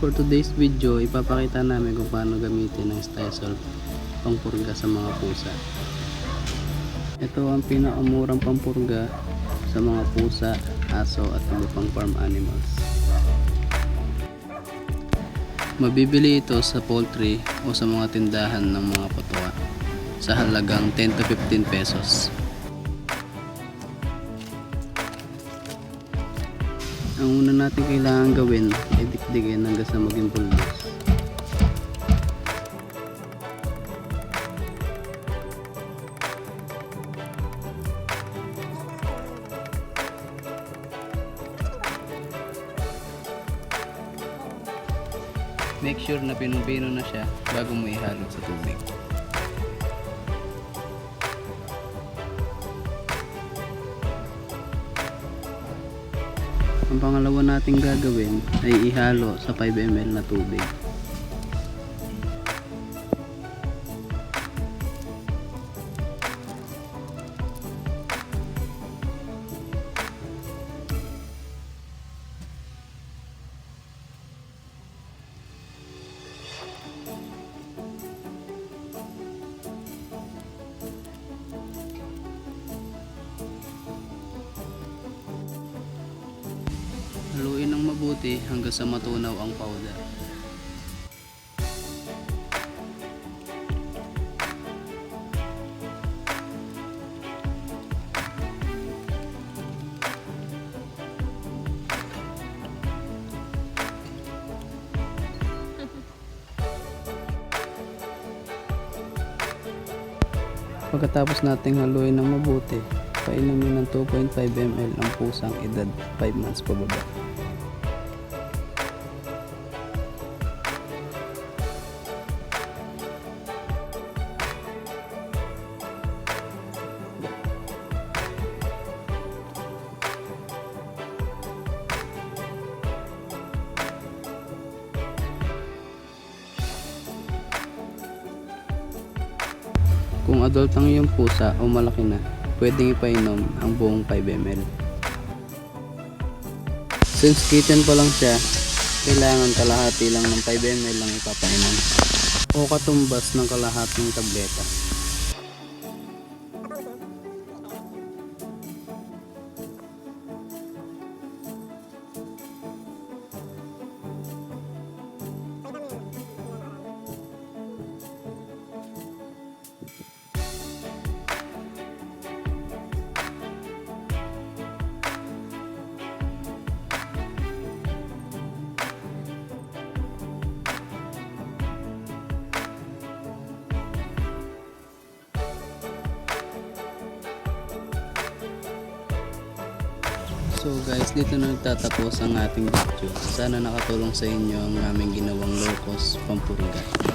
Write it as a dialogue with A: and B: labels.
A: for today's video, ipapakita namin kung paano gamitin ang Styzol pangpurga sa mga pusa. Ito ang pinakamurang pampurga sa mga pusa, aso at iba pang farm animals. Mabibili ito sa poultry o sa mga tindahan ng mga patwa sa halagang 10 to 15 pesos. Ang una natin kailangan gawin ay dikdikin hanggang sa maging pulbos. Make sure na pinong-pino na siya bago mo ihalo sa tubig. Ang pangalawa nating gagawin ay ihalo sa 5 ml na tubig. Haluin ng mabuti hanggang sa matunaw ang powder. Pagkatapos nating haluin ng mabuti, painumin ng 2.5 ml ang pusang edad 5 months pababa. Kung adult ang iyong pusa o malaki na, pwedeng ipainom ang buong 5 ml. Since kitten pa lang siya, kailangan kalahati lang ng 5 ml lang ipapainom o katumbas ng kalahating tableta. So guys, dito na nagtatapos ang ating video. Sana nakatulong sa inyo ang aming ginawang low cost pampurga.